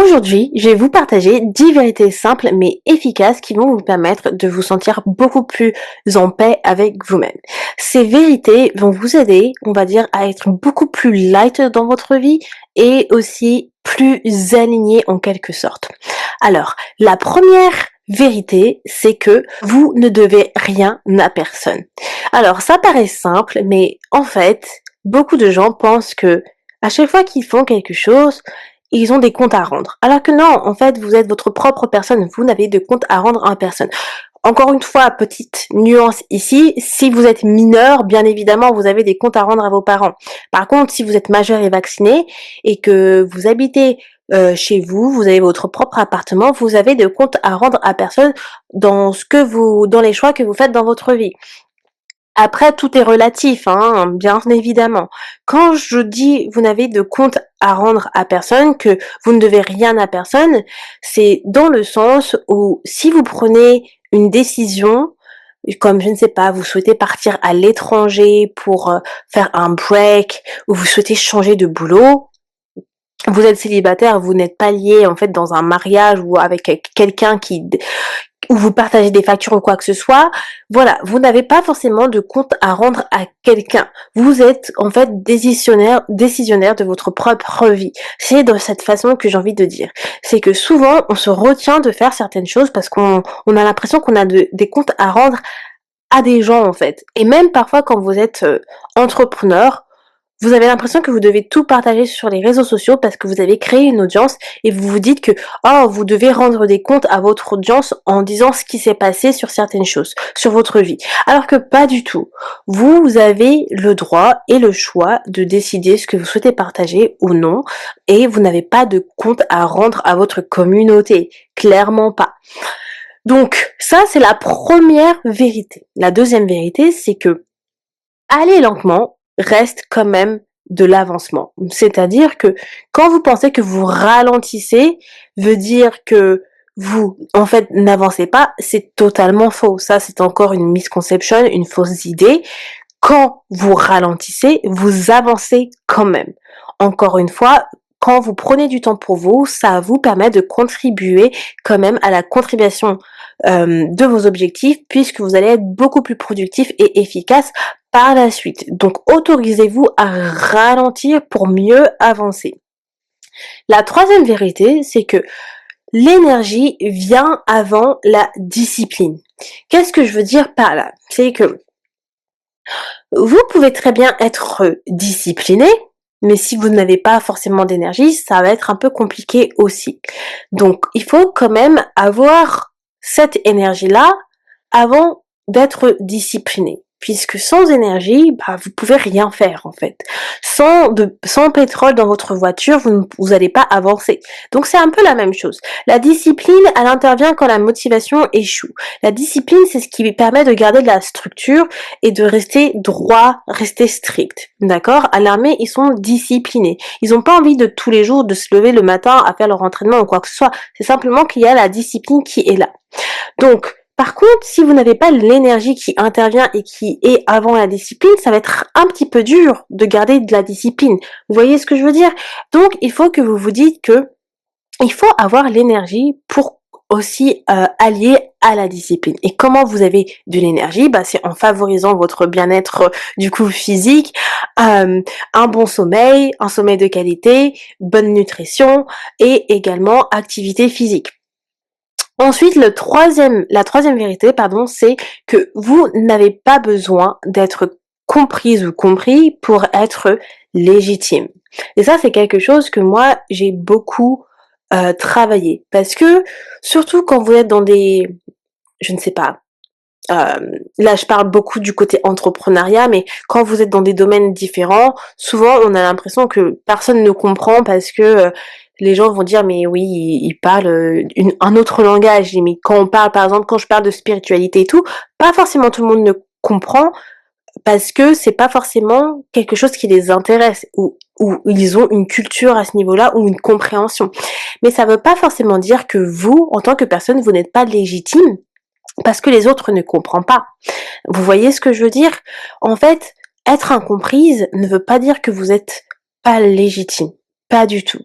Aujourd'hui, je vais vous partager 10 vérités simples mais efficaces qui vont vous permettre de vous sentir beaucoup plus en paix avec vous-même. Ces vérités vont vous aider, on va dire, à être beaucoup plus light dans votre vie et aussi plus aligné en quelque sorte. Alors, la première vérité, c'est que vous ne devez rien à personne. Alors, ça paraît simple, mais en fait, beaucoup de gens pensent que à chaque fois qu'ils font quelque chose, ils ont des comptes à rendre. Alors que non, en fait, vous êtes votre propre personne, vous n'avez de compte à rendre à personne. Encore une fois, petite nuance ici, si vous êtes mineur, bien évidemment, vous avez des comptes à rendre à vos parents. Par contre, si vous êtes majeur et vacciné et que vous habitez chez vous, vous avez votre propre appartement, vous avez de comptes à rendre à personne dans les choix que vous faites dans votre vie. Après, tout est relatif, hein, bien évidemment. Quand je dis vous n'avez de compte à rendre à personne, que vous ne devez rien à personne, c'est dans le sens où si vous prenez une décision, comme je ne sais pas, vous souhaitez partir à l'étranger pour faire un break, ou vous souhaitez changer de boulot, vous êtes célibataire, vous n'êtes pas lié en fait dans un mariage ou avec quelqu'un où vous partagez des factures ou quoi que ce soit, voilà, vous n'avez pas forcément de compte à rendre à quelqu'un. Vous êtes en fait décisionnaire de votre propre vie. C'est de cette façon que j'ai envie de dire. C'est que souvent, on se retient de faire certaines choses parce qu'on a l'impression qu'on a des comptes à rendre à des gens en fait. Et même parfois quand vous êtes entrepreneur, vous avez l'impression que vous devez tout partager sur les réseaux sociaux parce que vous avez créé une audience et vous vous dites que vous devez rendre des comptes à votre audience en disant ce qui s'est passé sur certaines choses, sur votre vie. Alors que pas du tout. Vous avez le droit et le choix de décider ce que vous souhaitez partager ou non et vous n'avez pas de compte à rendre à votre communauté. Clairement pas. Donc ça, c'est la première vérité. La deuxième vérité, c'est que aller lentement reste quand même de l'avancement. C'est-à-dire que quand vous pensez que vous ralentissez, veut dire que vous, en fait, n'avancez pas, c'est totalement faux. Ça, c'est encore une misconception, une fausse idée. Quand vous ralentissez, vous avancez quand même. Encore une fois, quand vous prenez du temps pour vous, ça vous permet de contribuer quand même à la contribution de vos objectifs puisque vous allez être beaucoup plus productif et efficace par la suite. Donc autorisez-vous à ralentir pour mieux avancer. La troisième vérité, c'est que l'énergie vient avant la discipline. Qu'est-ce que je veux dire par là? C'est que vous pouvez très bien être discipliné, mais si vous n'avez pas forcément d'énergie, ça va être un peu compliqué aussi. Donc, il faut quand même avoir cette énergie-là avant d'être discipliné. Puisque sans énergie, vous pouvez rien faire en fait. Sans pétrole dans votre voiture, vous allez pas avancer. Donc c'est un peu la même chose. La discipline, elle intervient quand la motivation échoue. La discipline, c'est ce qui permet de garder de la structure et de rester droit, rester strict. D'accord? À l'armée, ils sont disciplinés. Ils n'ont pas envie de tous les jours de se lever le matin à faire leur entraînement ou quoi que ce soit. C'est simplement qu'il y a la discipline qui est là. Donc, par contre, si vous n'avez pas l'énergie qui intervient et qui est avant la discipline, ça va être un petit peu dur de garder de la discipline. Vous voyez ce que je veux dire? Donc, il faut que vous vous dites que il faut avoir l'énergie pour aussi allier à la discipline. Et comment vous avez de l'énergie? C'est en favorisant votre bien-être du coup physique, un bon sommeil, un sommeil de qualité, bonne nutrition et également activité physique. Ensuite, la troisième vérité, c'est que vous n'avez pas besoin d'être comprise ou compris pour être légitime. Et ça, c'est quelque chose que moi, j'ai beaucoup travaillé. Parce que, surtout quand vous êtes dans je ne sais pas, là je parle beaucoup du côté entrepreneuriat, mais quand vous êtes dans des domaines différents, souvent on a l'impression que personne ne comprend parce que les gens vont dire mais oui, il parle un autre langage. Mais quand on parle, par exemple, quand je parle de spiritualité et tout, pas forcément tout le monde ne comprend parce que c'est pas forcément quelque chose qui les intéresse ou ils ont une culture à ce niveau-là ou une compréhension. Mais ça veut pas forcément dire que vous, en tant que personne, vous n'êtes pas légitime parce que les autres ne comprennent pas. Vous voyez ce que je veux dire? En fait, être incomprise ne veut pas dire que vous êtes pas légitime. Pas du tout.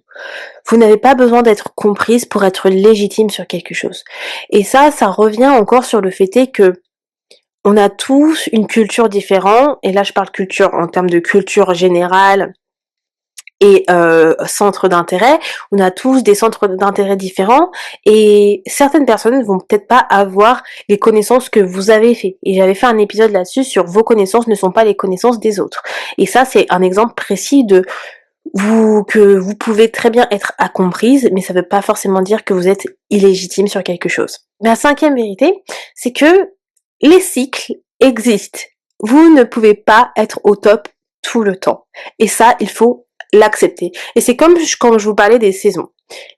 Vous n'avez pas besoin d'être comprise pour être légitime sur quelque chose. Et ça revient encore sur le fait est que on a tous une culture différente, et là je parle culture en termes de culture générale et centres d'intérêt. On a tous des centres d'intérêt différents et certaines personnes vont peut-être pas avoir les connaissances que vous avez fait. Et j'avais fait un épisode là-dessus sur vos connaissances ne sont pas les connaissances des autres. Et ça, c'est un exemple précis de que vous pouvez très bien être incomprise, mais ça veut pas forcément dire que vous êtes illégitime sur quelque chose. La cinquième vérité, c'est que les cycles existent. Vous ne pouvez pas être au top tout le temps. Et ça, il faut l'accepter. Et c'est comme quand je vous parlais des saisons.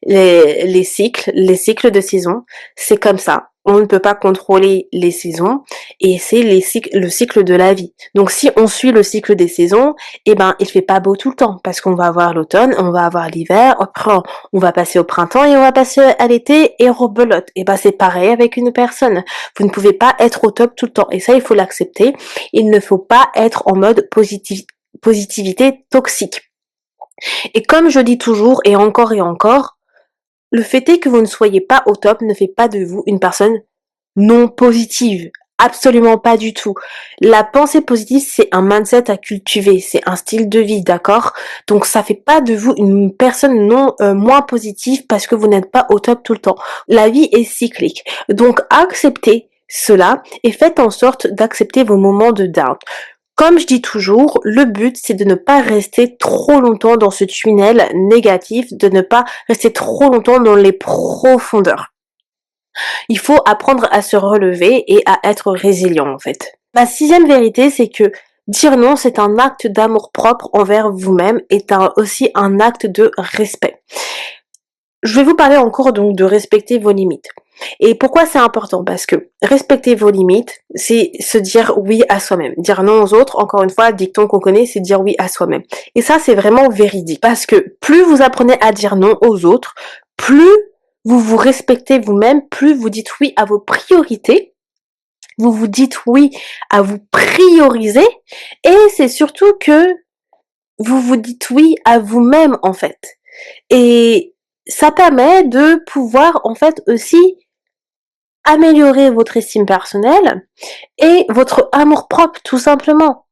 Les cycles de saison, c'est comme ça. On ne peut pas contrôler les saisons et c'est le cycle de la vie. Donc si on suit le cycle des saisons, eh ben il fait pas beau tout le temps parce qu'on va avoir l'automne, on va avoir l'hiver, après on va passer au printemps et on va passer à l'été et rebelote. Et ben c'est pareil avec une personne. Vous ne pouvez pas être au top tout le temps et ça il faut l'accepter. Il ne faut pas être en mode positivité toxique. Et comme je dis toujours et encore, le fait est que vous ne soyez pas au top ne fait pas de vous une personne non positive. Absolument pas du tout. La pensée positive, c'est un mindset à cultiver, c'est un style de vie, d'accord? Donc ça fait pas de vous une personne non moins positive parce que vous n'êtes pas au top tout le temps. La vie est cyclique. Donc acceptez cela et faites en sorte d'accepter vos moments de down. Comme je dis toujours, le but c'est de ne pas rester trop longtemps dans ce tunnel négatif, de ne pas rester trop longtemps dans les profondeurs. Il faut apprendre à se relever et à être résilient en fait. La sixième vérité, c'est que dire non, c'est un acte d'amour propre envers vous-même et aussi un acte de respect. Je vais vous parler encore donc de respecter vos limites. Et pourquoi c'est important? Parce que respecter vos limites, c'est se dire oui à soi-même. Dire non aux autres, encore une fois, dicton qu'on connaît, c'est dire oui à soi-même. Et ça, c'est vraiment véridique. Parce que plus vous apprenez à dire non aux autres, plus vous vous respectez vous-même, plus vous dites oui à vos priorités, vous vous dites oui à vous prioriser, et c'est surtout que vous vous dites oui à vous-même en fait. Et ça permet de pouvoir en fait aussi améliorer votre estime personnelle et votre amour-propre tout simplement.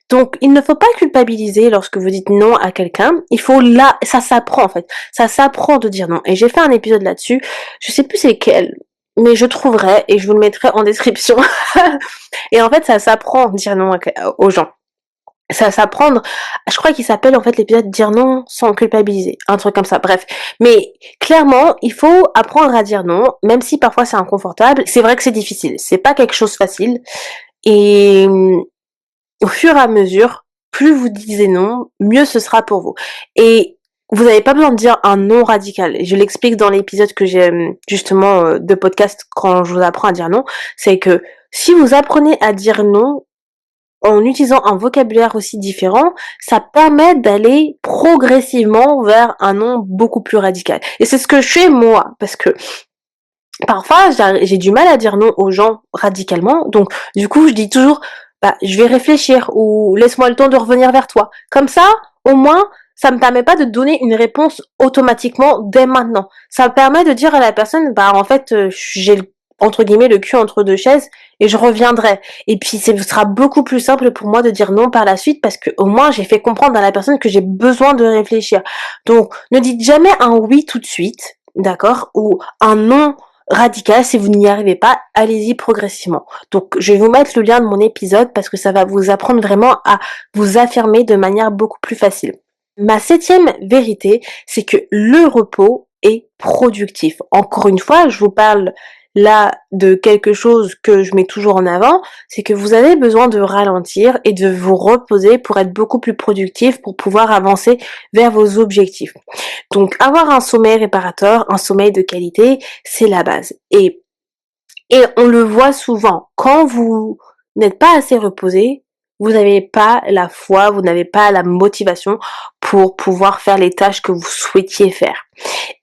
Donc, il ne faut pas culpabiliser lorsque vous dites non à quelqu'un. Il faut ça s'apprend en fait. Ça s'apprend de dire non. Et j'ai fait un épisode là-dessus. Je sais plus c'est lequel, mais je trouverai et je vous le mettrai en description. Et en fait, ça s'apprend de dire non aux gens. Ça s'apprend, je crois qu'il s'appelle en fait l'épisode dire non sans culpabiliser, un truc comme ça, bref. Mais clairement, il faut apprendre à dire non, même si parfois c'est inconfortable. C'est vrai que c'est difficile, c'est pas quelque chose de facile. Et au fur et à mesure, plus vous disiez non, mieux ce sera pour vous. Et vous n'avez pas besoin de dire un non radical. Je l'explique dans l'épisode que j'ai justement de podcast quand je vous apprends à dire non. C'est que si vous apprenez à dire non en utilisant un vocabulaire aussi différent, ça permet d'aller progressivement vers un non beaucoup plus radical. Et c'est ce que je fais moi, parce que parfois j'ai du mal à dire non aux gens radicalement, donc du coup je dis toujours bah je vais réfléchir ou laisse-moi le temps de revenir vers toi. Comme ça, au moins ça me permet pas de donner une réponse automatiquement dès maintenant. Ça me permet de dire à la personne bah en fait j'ai entre guillemets le cul entre deux chaises et je reviendrai. Et puis ce sera beaucoup plus simple pour moi de dire non par la suite parce que au moins j'ai fait comprendre à la personne que j'ai besoin de réfléchir. Donc ne dites jamais un oui tout de suite, d'accord, ou un non radical. Si vous n'y arrivez pas, allez-y progressivement. Donc je vais vous mettre le lien de mon épisode parce que ça va vous apprendre vraiment à vous affirmer de manière beaucoup plus facile. Ma septième vérité, c'est que le repos est productif. Encore une fois, je vous parle là de quelque chose que je mets toujours en avant, c'est que vous avez besoin de ralentir et de vous reposer pour être beaucoup plus productif, pour pouvoir avancer vers vos objectifs. Donc avoir un sommeil réparateur, un sommeil de qualité, c'est la base. Et on le voit souvent, quand vous n'êtes pas assez reposé, vous n'avez pas la foi, vous n'avez pas la motivation pour pouvoir faire les tâches que vous souhaitiez faire.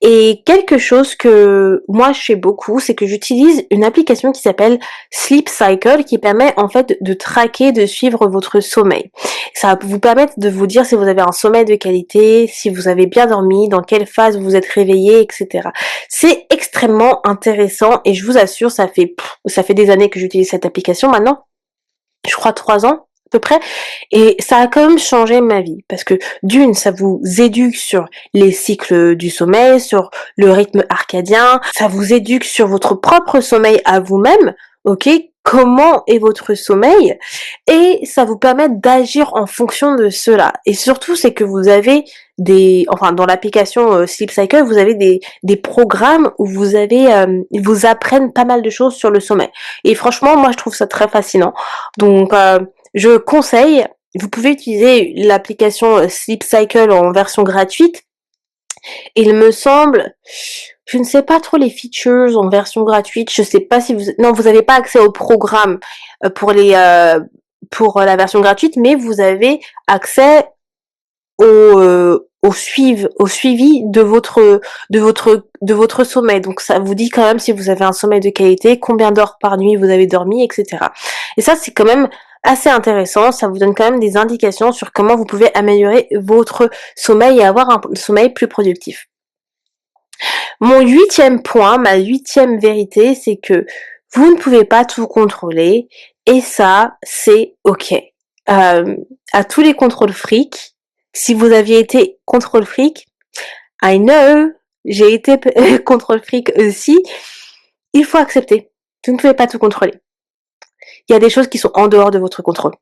Et quelque chose que moi je fais beaucoup, c'est que j'utilise une application qui s'appelle Sleep Cycle qui permet en fait de traquer, de suivre votre sommeil. Ça va vous permettre de vous dire si vous avez un sommeil de qualité, si vous avez bien dormi, dans quelle phase vous êtes réveillé, etc. C'est extrêmement intéressant et je vous assure, ça fait des années que j'utilise cette application maintenant. Je crois 3 ans à peu près, et ça a quand même changé ma vie, parce que d'une, ça vous éduque sur les cycles du sommeil, sur le rythme arcadien, ça vous éduque sur votre propre sommeil à vous-même, ok? Comment est votre sommeil? Et ça vous permet d'agir en fonction de cela. Et surtout, c'est que vous avez dans l'application Sleep Cycle, vous avez des programmes où ils vous apprennent pas mal de choses sur le sommeil. Et franchement, moi, je trouve ça très fascinant. Donc, je conseille, vous pouvez utiliser l'application Sleep Cycle en version gratuite. Il me semble, je ne sais pas trop les features en version gratuite, je sais pas si vous n'avez pas accès au programme pour pour la version gratuite, mais vous avez accès au suivi de votre sommeil. Donc ça vous dit quand même si vous avez un sommeil de qualité, combien d'heures par nuit vous avez dormi, etc. Et ça, c'est quand même assez intéressant. Ça vous donne quand même des indications sur comment vous pouvez améliorer votre sommeil et avoir un sommeil plus productif. Mon 8e point, ma 8e vérité, c'est que vous ne pouvez pas tout contrôler et ça, c'est ok. À tous les contrôles fric, si vous aviez été contrôle fric, I know, j'ai été contrôle fric aussi, il faut accepter. Vous ne pouvez pas tout contrôler. Il y a des choses qui sont en dehors de votre contrôle.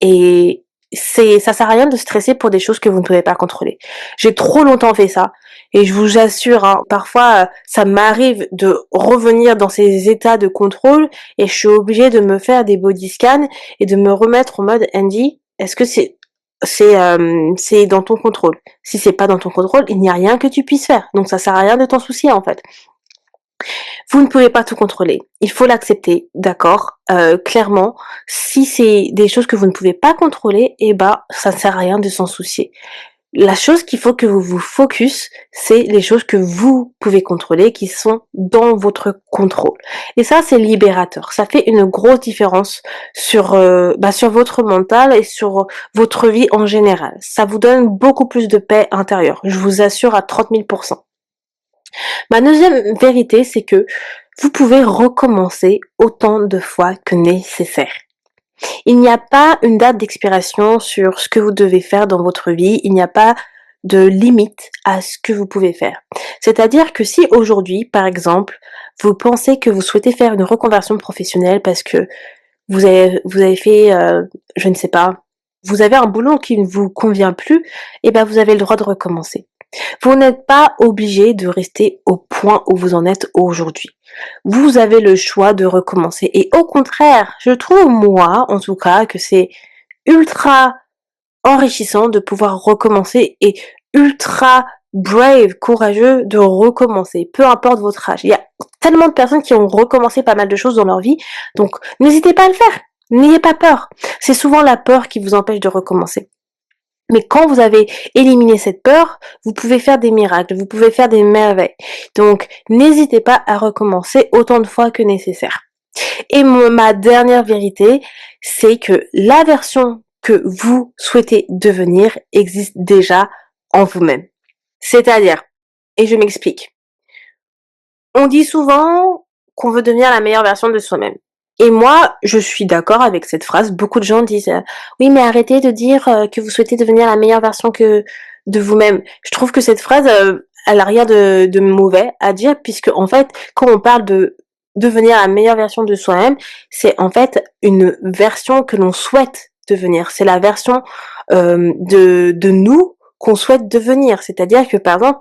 Et ça sert à rien de stresser pour des choses que vous ne pouvez pas contrôler. J'ai trop longtemps fait ça. Et je vous assure, hein, parfois, ça m'arrive de revenir dans ces états de contrôle et je suis obligée de me faire des body scans et de me remettre en mode Andy, est-ce que c'est dans ton contrôle? Si c'est pas dans ton contrôle, il n'y a rien que tu puisses faire. Donc ça sert à rien de t'en soucier, en fait. Vous ne pouvez pas tout contrôler. Il faut l'accepter, d'accord? Clairement, si c'est des choses que vous ne pouvez pas contrôler, eh ben, ça ne sert à rien de s'en soucier. La chose qu'il faut que vous vous focus, c'est les choses que vous pouvez contrôler, qui sont dans votre contrôle. Et ça, c'est libérateur. Ça fait une grosse différence sur votre mental et sur votre vie en général. Ça vous donne beaucoup plus de paix intérieure. Je vous assure à 30 000%. Ma deuxième vérité, c'est que vous pouvez recommencer autant de fois que nécessaire. Il n'y a pas une date d'expiration sur ce que vous devez faire dans votre vie, il n'y a pas de limite à ce que vous pouvez faire. C'est-à-dire que si aujourd'hui, par exemple, vous pensez que vous souhaitez faire une reconversion professionnelle parce que vous avez fait, je ne sais pas, vous avez un boulot qui ne vous convient plus, et ben vous avez le droit de recommencer. Vous n'êtes pas obligé de rester au point où vous en êtes aujourd'hui. Vous avez le choix de recommencer. Et au contraire, je trouve moi, en tout cas, que c'est ultra enrichissant de pouvoir recommencer et ultra brave, courageux de recommencer, peu importe votre âge. Il y a tellement de personnes qui ont recommencé pas mal de choses dans leur vie, donc n'hésitez pas à le faire. N'ayez pas peur. C'est souvent la peur qui vous empêche de recommencer. Mais quand vous avez éliminé cette peur, vous pouvez faire des miracles, vous pouvez faire des merveilles. Donc, n'hésitez pas à recommencer autant de fois que nécessaire. Et ma dernière vérité, c'est que la version que vous souhaitez devenir existe déjà en vous-même. C'est-à-dire, et je m'explique, on dit souvent qu'on veut devenir la meilleure version de soi-même. Et moi, je suis d'accord avec cette phrase. Beaucoup de gens disent oui, mais arrêtez de dire que vous souhaitez devenir la meilleure version que de vous-même. Je trouve que cette phrase, elle a rien de mauvais à dire, puisque en fait, quand on parle de devenir la meilleure version de soi-même, c'est en fait une version que l'on souhaite devenir. C'est la version de nous qu'on souhaite devenir. C'est-à-dire que par exemple,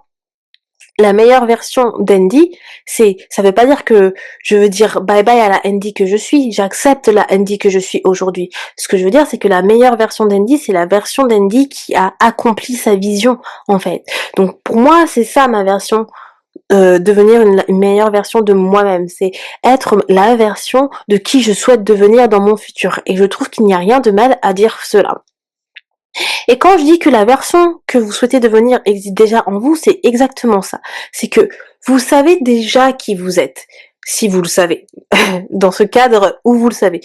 la meilleure version d'Andy, ça veut pas dire que je veux dire bye bye à la Andy que je suis, j'accepte la Andy que je suis aujourd'hui. Ce que je veux dire, c'est que la meilleure version d'Andy, c'est la version d'Andy qui a accompli sa vision, en fait. Donc, pour moi, c'est ça ma version devenir une meilleure version de moi-même. C'est être la version de qui je souhaite devenir dans mon futur. Et je trouve qu'il n'y a rien de mal à dire cela. Et quand je dis que la version que vous souhaitez devenir existe déjà en vous, c'est exactement ça. C'est que vous savez déjà qui vous êtes, si vous le savez, dans ce cadre où vous le savez.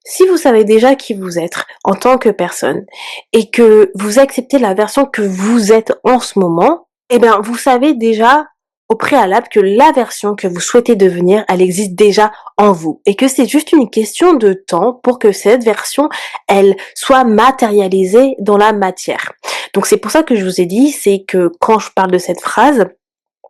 Si vous savez déjà qui vous êtes en tant que personne et que vous acceptez la version que vous êtes en ce moment, eh bien, vous savez déjà au préalable que la version que vous souhaitez devenir, elle existe déjà en vous et que c'est juste une question de temps pour que cette version, elle soit matérialisée dans la matière. Donc c'est pour ça que je vous ai dit, c'est que quand je parle de cette phrase,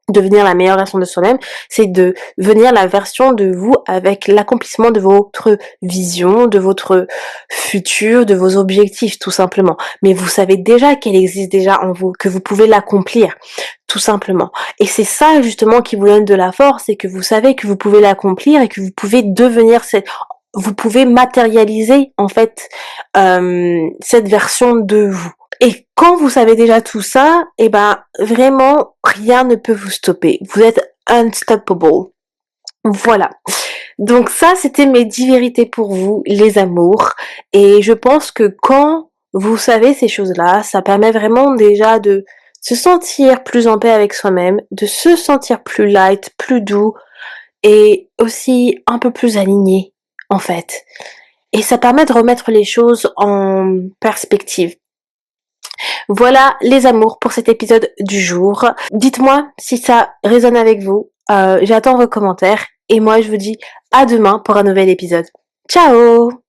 devenir la meilleure version de soi-même, c'est de devenir la version de vous avec l'accomplissement de votre vision, de votre futur, de vos objectifs, tout simplement. Mais vous savez déjà qu'elle existe déjà en vous, que vous pouvez l'accomplir, tout simplement. Et c'est ça, justement, qui vous donne de la force, c'est que vous savez que vous pouvez l'accomplir et que vous pouvez devenir vous pouvez matérialiser, en fait, cette version de vous. Et quand vous savez déjà tout ça, eh ben, vraiment, rien ne peut vous stopper. Vous êtes unstoppable. Voilà. Donc ça, c'était mes 10 vérités pour vous, les amours. Et je pense que quand vous savez ces choses-là, ça permet vraiment déjà de se sentir plus en paix avec soi-même, de se sentir plus light, plus doux et aussi un peu plus aligné, en fait. Et ça permet de remettre les choses en perspective. Voilà les amours pour cet épisode du jour. Dites-moi si ça résonne avec vous. J'attends vos commentaires et moi je vous dis à demain pour un nouvel épisode. Ciao!